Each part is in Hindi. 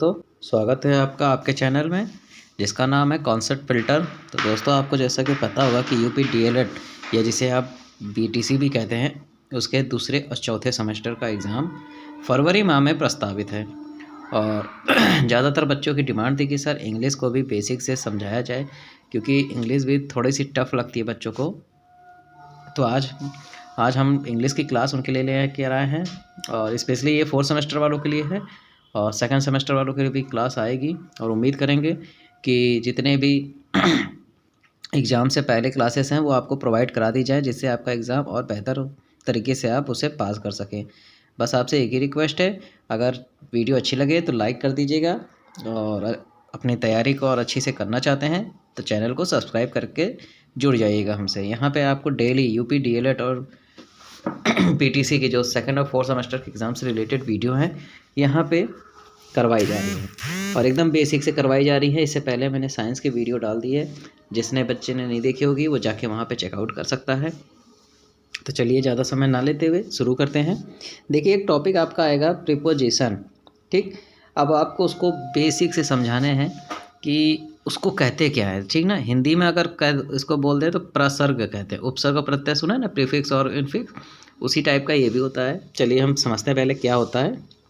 दोस्तों, स्वागत है आपका आपके चैनल में जिसका नाम है कॉन्सेप्ट फ़िल्टर। तो दोस्तों, आपको जैसा कि पता होगा कि यूपी डीएलएड या जिसे आप बीटीसी भी कहते हैं, उसके दूसरे और चौथे सेमेस्टर का एग्ज़ाम फरवरी माह में प्रस्तावित है। और ज़्यादातर बच्चों की डिमांड थी कि सर इंग्लिश को भी बेसिक से समझाया जाए, क्योंकि इंग्लिश भी थोड़ी सी टफ लगती है बच्चों को। तो आज हम इंग्लिश की क्लास उनके लिए लेके आए हैं, और स्पेशली ये 4th सेमेस्टर वालों के लिए है और 2nd सेमेस्टर वालों के लिए भी क्लास आएगी। और उम्मीद करेंगे कि जितने भी एग्ज़ाम से पहले क्लासेस हैं वो आपको प्रोवाइड करा दी जाए, जिससे आपका एग्ज़ाम और बेहतर तरीके से आप उसे पास कर सकें। बस आपसे एक ही रिक्वेस्ट है, अगर वीडियो अच्छी लगे तो लाइक कर दीजिएगा, और अपनी तैयारी को और अच्छी से करना चाहते हैं तो चैनल को सब्सक्राइब करके जुड़ जाइएगा हमसे। यहाँ पे आपको डेली यूपी डीएलएड और पीटीसी की जो 2nd और 4th सेमेस्टर के एग्ज़ाम से रिलेटेड वीडियो हैं यहाँ पे करवाई जा रही है, और एकदम बेसिक से करवाई जा रही है। इससे पहले मैंने साइंस की वीडियो डाल दी है, जिसने बच्चे ने नहीं देखी होगी वो जाके वहाँ पे चेकआउट कर सकता है। तो चलिए ज़्यादा समय ना लेते हुए शुरू करते हैं। देखिए, एक टॉपिक आपका आएगा प्रीपोजिशन, ठीक। अब आपको उसको बेसिक से समझाने हैं कि उसको कहते क्या है, ठीक ना। हिंदी में अगर इसको बोल दें तो प्रसर्ग कहते हैं। उपसर्ग प्रत्यय सुना है ना, प्रीफिक्स और इनफिक्स, उसी टाइप का ये भी होता है। चलिए हम समझते हैं पहले क्या होता है।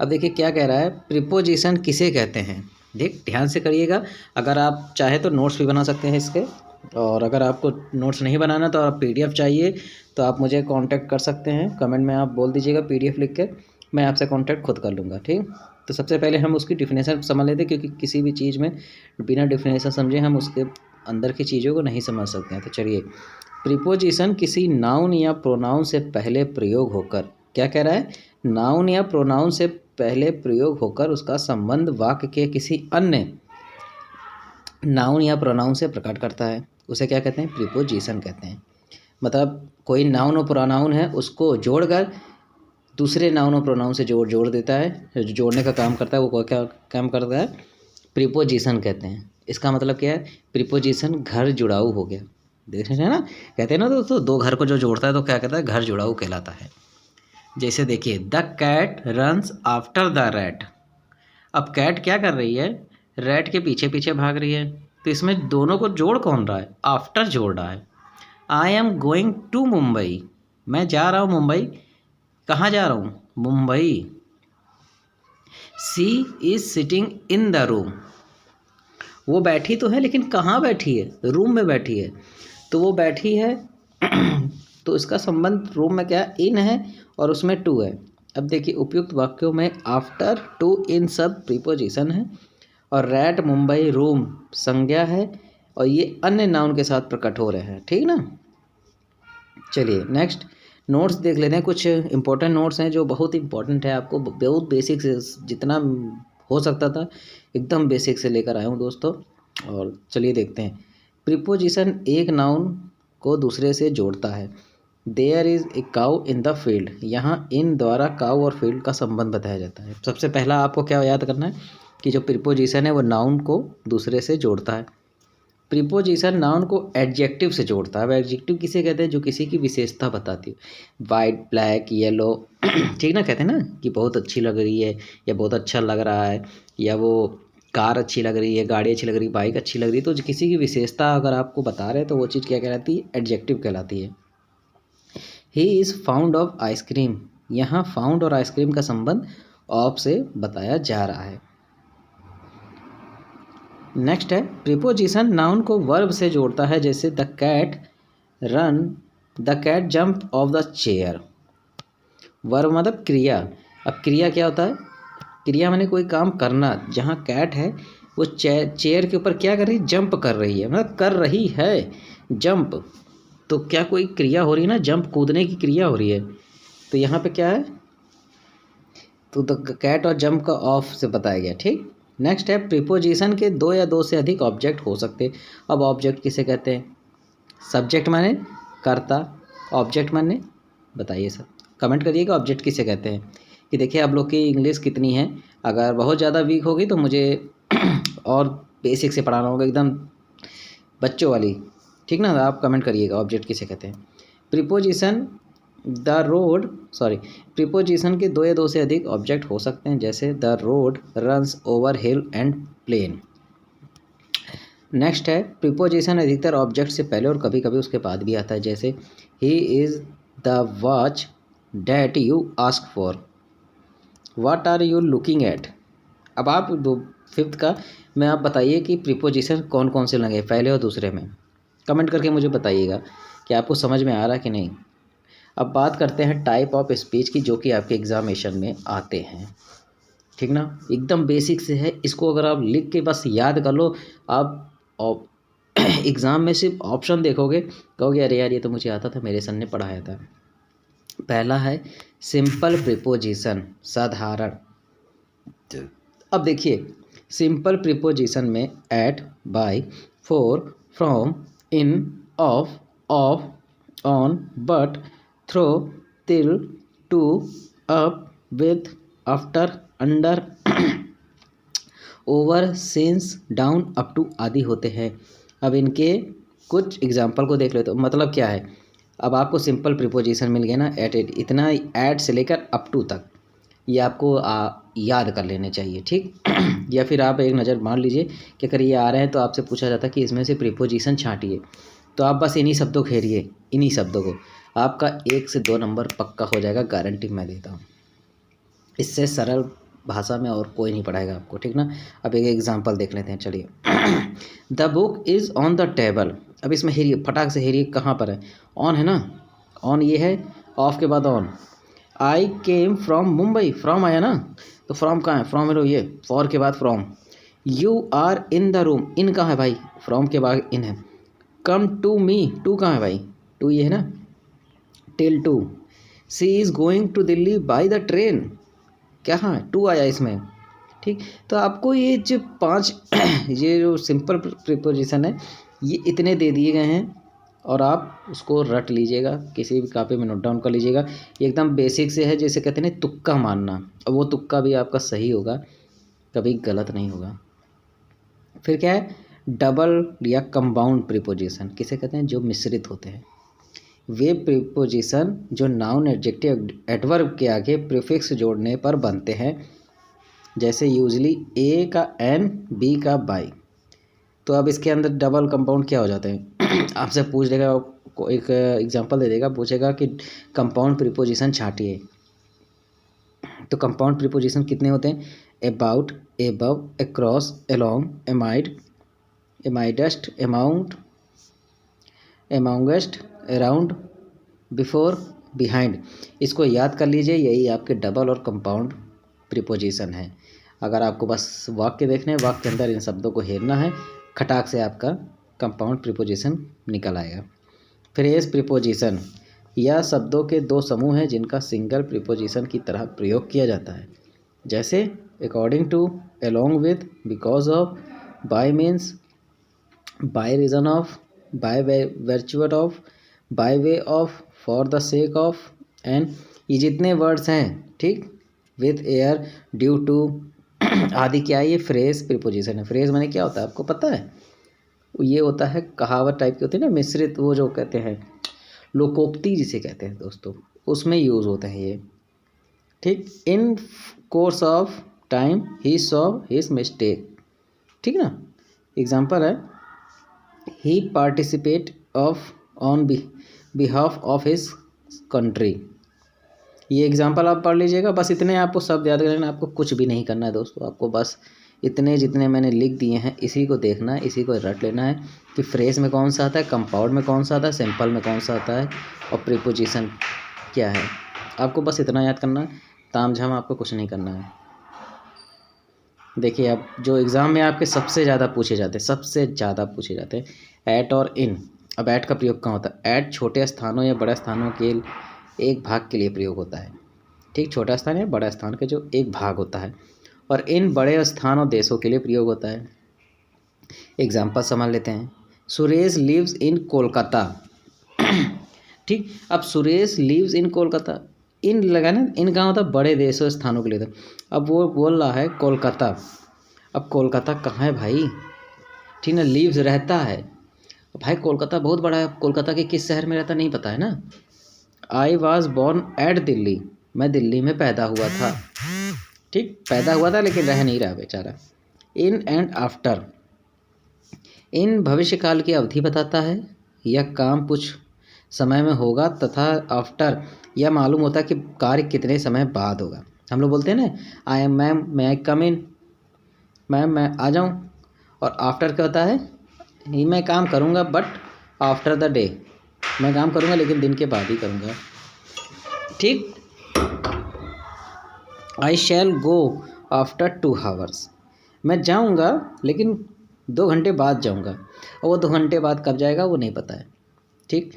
अब देखिए क्या कह रहा है, प्रीपोजिशन किसे कहते हैं। ध्यान से करिएगा। अगर आप चाहे तो नोट्स भी बना सकते हैं इसके, और अगर आपको नोट्स नहीं बनाना तो आप पीडीएफ चाहिए तो आप मुझे कांटेक्ट कर सकते हैं। कमेंट में आप बोल दीजिएगा पीडीएफ लिख के, मैं आपसे कांटेक्ट खुद कर लूँगा, ठीक। तो सबसे पहले हम उसकी डिफिनेशन समझ लेते हैं, क्योंकि किसी भी चीज़ में बिना डिफिनेशन समझे हम उसके अंदर की चीज़ों को नहीं समझ सकते हैं। तो चलिए, प्रीपोजिशन किसी नाउन या प्रोनाउन से पहले प्रयोग होकर, क्या कह रहा है, नाउन या प्रोनाउन से पहले प्रयोग होकर उसका संबंध वाक्य के किसी अन्य नाउन या प्रोनाउन से प्रकट करता है, उसे क्या कहते हैं, प्रीपोजिशन कहते हैं। मतलब कोई नाउन और प्रोनाउन है, उसको जोड़कर दूसरे नाउन और प्रोनाउन से जोड़ देता है, जोड़ने का काम करता है, वो क्या काम करता है, प्रीपोजिशन कहते हैं। इसका मतलब क्या है, प्रीपोजिशन घर जुड़ाऊ हो गया। देख रहे हैं ना, कहते हैं ना दोस्तों, दो घर को जो जोड़ता है तो क्या कहता है, घर जुड़ाऊ कहलाता है। जैसे देखिए, the cat runs after the rat. अब कैट क्या कर रही है, रैट के पीछे पीछे भाग रही है। तो इसमें दोनों को जोड़ कौन रहा है, आफ्टर जोड़ रहा है। I am going to Mumbai, मैं जा रहा हूँ मुंबई। कहाँ जा रहा हूँ, Mumbai. She is sitting in the room, वो बैठी तो है लेकिन कहाँ बैठी है, रूम में बैठी है। तो वो बैठी है तो इसका संबंध रूम में क्या है, इन है, और उसमें टू है। अब देखिए, उपयुक्त वाक्यों में आफ्टर, टू, इन सब प्रीपोजिशन है, और रैट, मुंबई, रूम संज्ञा है, और ये अन्य नाउन के साथ प्रकट हो रहे हैं, ठीक ना। चलिए नेक्स्ट नोट्स देख लेते हैं। कुछ इंपॉर्टेंट नोट्स हैं जो बहुत इंपॉर्टेंट है, आपको बहुत बेसिक से जितना हो सकता था एकदम बेसिक से लेकर आया हूँ दोस्तों। और चलिए देखते हैं। प्रीपोजिशन एक नाउन को दूसरे से जोड़ता है। There is a cow in the field, यहाँ इन द्वारा काउ और फील्ड का संबंध बताया जाता है। सबसे पहला आपको क्या याद करना है कि जो प्रीपोजिशन है वो नाउन को दूसरे से जोड़ता है। प्रीपोजिशन नाउन को एडजेक्टिव से जोड़ता है। अब एडजेक्टिव किसे कहते हैं, जो किसी की विशेषता बताती है। वाइट, ब्लैक, येलो, ठीक ना, कहते हैं ना कि बहुत अच्छी लग रही है, या बहुत अच्छा लग रहा है, या वो कार अच्छी लग रही है, गाड़ी अच्छी लग रही है, बाइक अच्छी लग रही है। तो किसी की विशेषता अगर आपको बता रहे हैं तो वो चीज़ क्या कहलाती है, एडजेक्टिव कहलाती है। He is found of ice cream, यहाँ फाउंड और आइसक्रीम का संबंध ऑफ से बताया जा रहा है। नेक्स्ट है, प्रीपोजिशन नाउन को वर्ब से जोड़ता है। जैसे the cat run, the cat jump off the chair. Verb मतलब क्रिया। अब क्रिया क्या होता है, क्रिया माने कोई काम करना। जहाँ कैट है वो चेयर के ऊपर क्या कर रही है, जंप कर रही है, मतलब कर रही है जंप। तो क्या कोई क्रिया हो रही है ना, जंप कूदने की क्रिया हो रही है। तो यहाँ पे क्या है, तो द कैट और जंप का ऑफ से बताया गया, ठीक। नेक्स्ट है, प्रीपोजिशन के दो या दो से अधिक ऑब्जेक्ट हो सकते। अब ऑब्जेक्ट किसे कहते हैं, सब्जेक्ट माने कर्ता, ऑब्जेक्ट माने बताइए सर, कमेंट करिएगा ऑब्जेक्ट किसे कहते हैं। कि देखिए आप लोग की इंग्लिश कितनी है, अगर बहुत ज़्यादा वीक होगी तो मुझे और बेसिक से पढ़ाना होगा, एकदम बच्चों वाली, ठीक ना। आप कमेंट करिएगा ऑब्जेक्ट किसे कहते हैं। प्रीपोजिशन प्रीपोजिशन के 2 या 2 से अधिक ऑब्जेक्ट हो सकते हैं, जैसे the road runs over hill and plain. Next है प्रीपोजिशन अधिकतर ऑब्जेक्ट से पहले और कभी कभी उसके बाद भी आता है, जैसे he is the watch that you ask for, what are you looking at. अब आप दो फिफ्थ का मैं आप बताइए कि प्रीपोजिशन कौन कौन से लगे पहले और दूसरे में, कमेंट करके मुझे बताइएगा कि आपको समझ में आ रहा कि नहीं। अब बात करते हैं टाइप ऑफ स्पीच की, जो कि आपके एग्जामिनेशन में आते हैं, ठीक ना। एकदम बेसिक से है, इसको अगर आप लिख के बस याद कर लो, आप एग्ज़ाम में सिर्फ ऑप्शन देखोगे, कहोगे अरे यार ये तो मुझे आता था, मेरे सर ने पढ़ाया था। पहला है सिंपल प्रीपोजिशन, साधारण। अब देखिए सिंपल प्रीपोजिशन में at, by, for, from, in, of, on, but, through, till, to, up, with, after, under, over, since, down, up to आदि होते हैं। अब इनके कुछ एग्जाम्पल को देख लेते हो, मतलब क्या है। अब आपको सिंपल प्रीपोजिशन मिल गया ना, एट इतना, ऐड से लेकर अप टू तक ये आपको याद कर लेने चाहिए, ठीक। या फिर आप एक नज़र मार लीजिए कि अगर ये आ रहे हैं तो आपसे पूछा जाता है कि इसमें से प्रीपोजिशन छांटिए, तो आप बस इन्हीं शब्दों को घेरिए, इन्हीं शब्दों को, आपका 1 से 2 नंबर पक्का हो जाएगा, गारंटी मैं देता हूँ। इससे सरल भाषा में और कोई नहीं पढ़ाएगा आपको, ठीक ना। अब एक एग्जांपल देख लेते हैं, चलिए। The book is on the table. अब इसमें हेरिए, फटाक से हेरिए, कहाँ पर है, ऑन है ना, ऑन ये है, ऑफ के बाद on. I came from Mumbai, from आया ना, तो फ्रॉम कहाँ है, फ्रॉम है ये, फॉर के बाद from. You are in the room, in कहाँ है भाई, फ्रॉम के बाद इन है। कम टू मी, टू कहाँ है भाई, टू ये है ना, till to. She is going to Delhi by the train, क्या हाँ टू आया इसमें, ठीक। तो आपको ये जो 5 ये जो सिंपल प्रीपोजिशन है ये इतने दे दिए गए हैं, और आप उसको रट लीजिएगा, किसी भी कॉपी में नोट डाउन कर लीजिएगा। ये एकदम बेसिक से है, जैसे कहते हैं ना तुक्का मारना, और वो तुक्का भी आपका सही होगा, कभी गलत नहीं होगा। फिर क्या है, डबल या कंपाउंड प्रीपोजिशन किसे कहते हैं, जो मिश्रित होते हैं। वे प्रीपोजिशन जो नाउन, एडजेक्टिव, एडवर्ब के आगे प्रीफिक्स जोड़ने पर बनते हैं, जैसे यूजली ए का एन, बी का बाई। तो अब इसके अंदर डबल कंपाउंड क्या हो जाते हैं, आपसे पूछ देगा, एक एग्जांपल दे देगा, पूछेगा कि कंपाउंड प्रीपोजिशन छांटिए। तो कंपाउंड प्रीपोजिशन कितने होते हैं, about, above, across, along, amid, amidst, amount, amongst, around, before, behind. इसको याद कर लीजिए, यही आपके डबल और कंपाउंड प्रीपोजिशन है। अगर आपको बस वाक्य देखने हैं, वाक्य के अंदर इन शब्दों को हेरना है, खटाक से आपका कंपाउंड प्रीपोजिशन निकल आएगा। फ्रेज प्रीपोजिशन, यह शब्दों के 2 समूह हैं जिनका सिंगल प्रीपोजिशन की तरह प्रयोग किया जाता है, जैसे according to, along with, because of, by means, by reason of, by virtual of, by way of, for the sake of, and ये जितने वर्ड्स हैं, ठीक, विथ, एयर, ड्यू टू आदि, क्या है, ये फ्रेज प्रीपोजिशन है। फ्रेज माने क्या होता है आपको पता है, ये होता है कहावत टाइप की होती है ना, मिश्रित, वो जो कहते हैं लोकोक्ति जिसे कहते हैं दोस्तों, उसमें यूज़ होते हैं ये, ठीक। In course of time he saw his mistake, ठीक ना। एग्जाम्पल है, he participate of on behalf of his country. ये एग्जाम्पल आप पढ़ लीजिएगा, बस इतने आपको शब्द याद करना है, आपको कुछ भी नहीं करना है दोस्तों, आपको बस इतने जितने मैंने लिख दिए हैं इसी को देखना है, इसी को रट लेना है कि फ्रेज में कौन सा आता है, कंपाउंड में कौन सा आता है, सिंपल में कौन सा आता है, और प्रीपोजिशन क्या है। आपको बस इतना याद करना है, तामझाम आपको कुछ नहीं करना है। देखिए अब जो एग्ज़ाम में आपके सबसे ज़्यादा पूछे जाते हैं, सबसे ज़्यादा पूछे जाते हैं, ऐट और इन। अब ऐट का प्रयोग कहाँ होता है, ऐट छोटे स्थानों या बड़े स्थानों के एक भाग के लिए प्रयोग होता है, ठीक। छोटा स्थान या बड़ा स्थान के जो एक भाग होता है, और इन बड़े स्थान और देशों के लिए प्रयोग होता है। एग्जाम्पल समझ लेते हैं, सुरेश लिव्स इन कोलकाता, ठीक। अब सुरेश लिव्स इन कोलकाता, इन लगा ना, इन कहाँ होता है, बड़े देशों स्थानों के लिए था। अब वो बोल रहा है कोलकाता, अब कोलकाता कहाँ है भाई, ठीक ना, लिव्स रहता है, भाई कोलकाता बहुत बड़ा है, कोलकाता के किस शहर में रहता नहीं पता है ना। I was born at Delhi, मैं दिल्ली में पैदा हुआ था। ठीक, पैदा हुआ था लेकिन रह नहीं रहा बेचारा। इन एंड आफ्टर, इन भविष्यकाल की अवधि बताता है, यह काम कुछ समय में होगा, तथा आफ्टर यह मालूम होता है कि कार्य कितने समय बाद होगा। हम लोग बोलते हैं ना, आई एम मैम, मैं आई कम इन, मैम मैं आ जाऊँ। और आफ्टर क्या होता है, ये मैं काम करूँगा बट आफ्टर द डे, मैं काम करूँगा लेकिन दिन के बाद ही करूँगा। ठीक, आई शैल गो आफ्टर 2 आवर्स, मैं जाऊँगा लेकिन 2 घंटे बाद जाऊँगा, और वो 2 घंटे बाद कब जाएगा वो नहीं पता है। ठीक,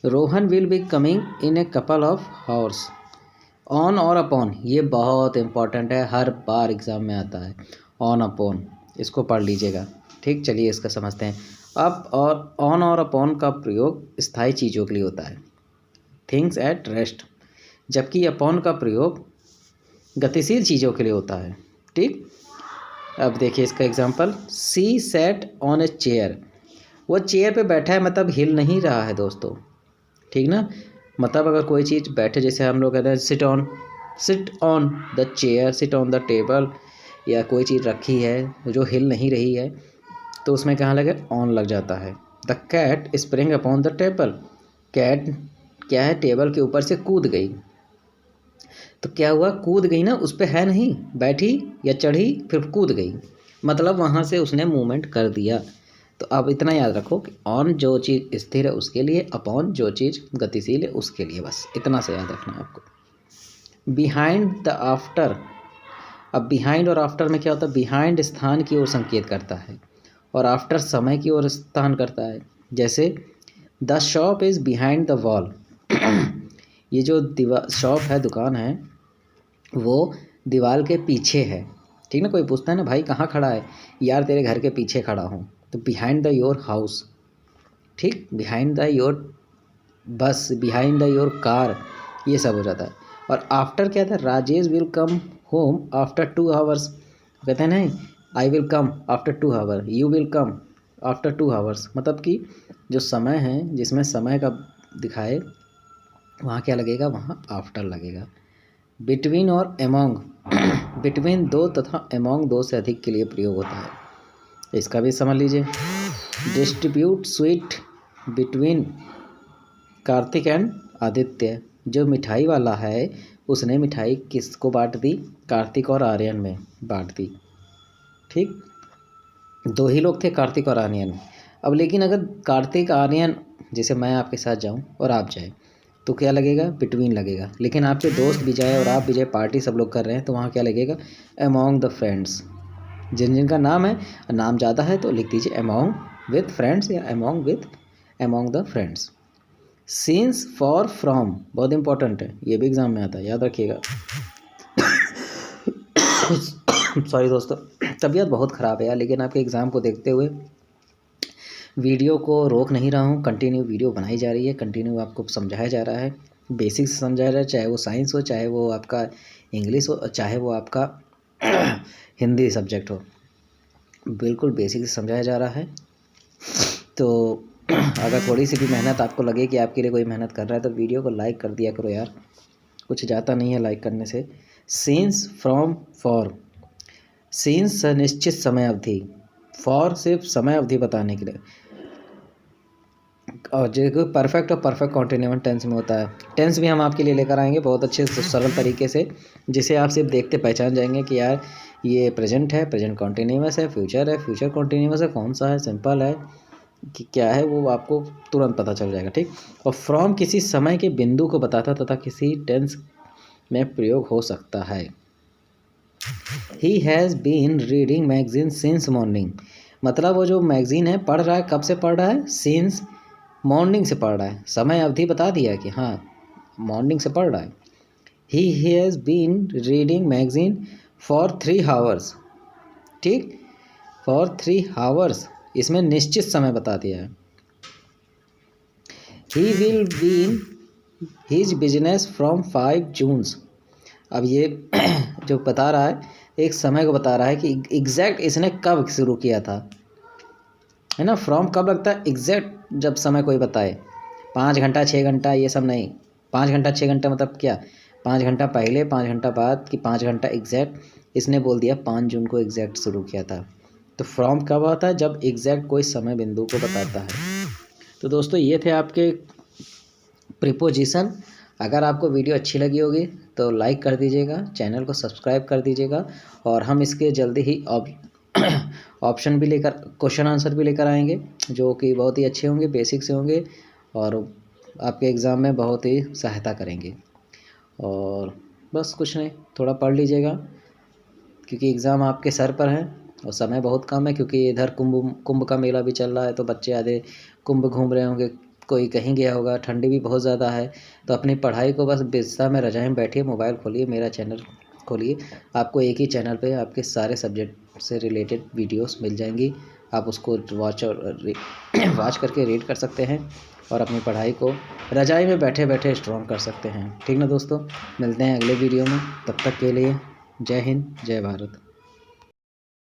Rohan will be coming in a couple of hours, on और अपॉन, ये बहुत इंपॉर्टेंट है, हर बार एग्ज़ाम में आता है। ऑन अपॉन, इसको पढ़ लीजिएगा। ठीक, चलिए इसका समझते हैं। अब और ऑन और अपॉन का प्रयोग स्थायी चीज़ों के लिए होता है, थिंग्स एट रेस्ट, जबकि अपॉन का प्रयोग गतिशील चीज़ों के लिए होता है। ठीक, अब देखिए इसका example, she sat on a chair, वो चेयर पे बैठा है मतलब हिल नहीं रहा है दोस्तों। ठीक ना, मतलब अगर कोई चीज़ बैठे, जैसे हम लोग कहते हैं sit on the chair, sit on the table, या कोई चीज़ रखी है जो हिल नहीं रही है, तो उसमें कहाँ लगे, ऑन लग जाता है। The cat spring upon the table, cat क्या है, टेबल के ऊपर से कूद गई, तो क्या हुआ, कूद गई ना, उस पर है नहीं, बैठी या चढ़ी फिर कूद गई, मतलब वहाँ से उसने मूवमेंट कर दिया। तो अब इतना याद रखो कि ऑन जो चीज़ स्थिर है उसके लिए, अपॉन जो चीज़ गतिशील है उसके लिए, बस इतना से याद रखना है आपको। बिहाइंड द आफ्टर, अब बिहाइंड और आफ्टर में क्या होता है, बिहाइंड स्थान की ओर संकेत करता है और आफ्टर समय की ओर स्थान करता है। जैसे the shop is behind the wall, ये जो शॉप है, दुकान है, वो दीवार के पीछे है। ठीक ना, कोई पूछता है ना भाई कहाँ खड़ा है, यार तेरे घर के पीछे खड़ा हूँ, तो बिहाइंड द योर हाउस। ठीक, behind the your bus, behind the your car, ये सब हो जाता है। और आफ्टर क्या था, Rajesh will come home after 2 hours, कहते हैं नहीं, I will come after 2 hour, you will come after 2 hours, मतलब कि जो समय है जिसमें समय का दिखाए वहाँ क्या लगेगा, वहाँ आफ्टर लगेगा। बिटवीन और एमोंग, बिटवीन दो तथा एमोंग दो से अधिक के लिए प्रयोग होता है, इसका भी समझ लीजिए। Distribute sweet between Kartik and Aditya, जो मिठाई वाला है उसने मिठाई किसको बांट दी, कार्तिक और आर्यन में बांट दी। ठीक, 2 ही लोग थे, कार्तिक और आर्यन। अब लेकिन अगर कार्तिक आर्यन, जैसे मैं आपके साथ जाऊं और आप जाए, तो क्या लगेगा, बिटवीन लगेगा। लेकिन आपके दोस्त भी जाए और आप भी जाए, पार्टी सब लोग कर रहे हैं, तो वहाँ क्या लगेगा, अमॉन्ग द फ्रेंड्स। जिन जिनका नाम है, नाम ज़्यादा है तो लिख दीजिए अमॉन्ग विथ फ्रेंड्स या among the friends. Since for from बहुत इंपॉर्टेंट है, ये भी एग्जाम में आता है, याद रखिएगा। सॉरी दोस्तों, तबीयत बहुत ख़राब है यार, लेकिन आपके एग्ज़ाम को देखते हुए वीडियो को रोक नहीं रहा हूँ, कंटिन्यू वीडियो बनाई जा रही है, कंटिन्यू आपको समझाया जा रहा है, बेसिक्स समझाया जा रहा है, चाहे वो साइंस हो, चाहे वो आपका इंग्लिश हो, चाहे वो आपका हिंदी सब्जेक्ट हो, बिल्कुल बेसिक समझाया जा रहा है। तो अगर थोड़ी सी भी मेहनत आपको लगे कि आपके लिए कोई मेहनत कर रहा है, तो वीडियो को लाइक कर दिया करो यार, कुछ जाता नहीं है लाइक करने से। सीन्स फ्रॉम फॉर, सीन्स निश्चित समय अवधि, फॉर सिर्फ समय अवधि बताने के लिए, और जो परफेक्ट और परफेक्ट कॉन्टिन्यूअस टेंस में होता है। टेंस भी हम आपके लिए लेकर आएंगे बहुत अच्छे सरल तरीके से, जिसे आप सिर्फ देखते पहचान जाएंगे कि यार ये प्रेजेंट है, प्रेजेंट कॉन्टिन्यूअस है, फ्यूचर कॉन्टिन्यूअस है, कौन सा है, सिंपल है कि क्या है, वो आपको तुरंत पता चल जाएगा। ठीक, और फ्रॉम किसी समय के बिंदु को बताता तथा किसी टेंस में प्रयोग हो सकता है। He has been reading magazine since morning, मतलब वो जो मैगजीन है पढ़ रहा है, कब से पढ़ रहा है, सिंस मॉर्निंग से पढ़ रहा है, समय अवधि बता दिया कि हाँ मॉर्निंग से पढ़ रहा है। He has been reading magazine for 3 hours. ठीक, फॉर 3 आवर्स, इसमें निश्चित समय बता दिया है। He will been his business from 5 June, अब ये जो बता रहा है एक समय को बता रहा है कि एग्जैक्ट इसने कब शुरू किया था, है ना। फ्रॉम कब लगता है? एग्जैक्ट जब समय कोई बताए, 5 घंटा 6 घंटा ये सब नहीं। 5 घंटा 6 घंटा मतलब क्या? 5 घंटा पहले, 5 घंटा बाद, कि 5 घंटा एग्जैक्ट। इसने बोल दिया 5 जून को एग्जैक्ट शुरू किया था। तो फ्रॉम कब आता है? जब एग्जैक्ट कोई समय बिंदु को बताता है। तो दोस्तों ये थे आपके प्रीपोजिशन। अगर आपको वीडियो अच्छी लगी होगी तो लाइक कर दीजिएगा, चैनल को सब्सक्राइब कर दीजिएगा, और हम इसके जल्दी ही ऑप्शन भी लेकर, क्वेश्चन आंसर भी लेकर आएंगे, जो कि बहुत ही अच्छे होंगे, बेसिक से होंगे, और आपके एग्ज़ाम में बहुत ही सहायता करेंगे। और बस कुछ नहीं, थोड़ा पढ़ लीजिएगा, क्योंकि एग्ज़ाम आपके सर पर है और समय बहुत कम है, क्योंकि इधर कुंभ का मेला भी चल रहा है, तो बच्चे आधे कुंभ घूम रहे होंगे, कोई कहीं गया होगा, ठंडी भी बहुत ज़्यादा है। तो अपनी पढ़ाई को बस बिस्तर में रजाई में बैठिए, मोबाइल खोलिए, मेरा चैनल खोलिए, आपको एक ही चैनल पे आपके सारे सब्जेक्ट से रिलेटेड वीडियोस मिल जाएंगी। आप उसको वॉच वॉच करके रीड कर सकते हैं, और अपनी पढ़ाई को रजाई में बैठे बैठे स्ट्रॉन्ग कर सकते हैं। ठीक ना दोस्तों, मिलते हैं अगले वीडियो में, तब तक के लिए जय हिंद, जय भारत।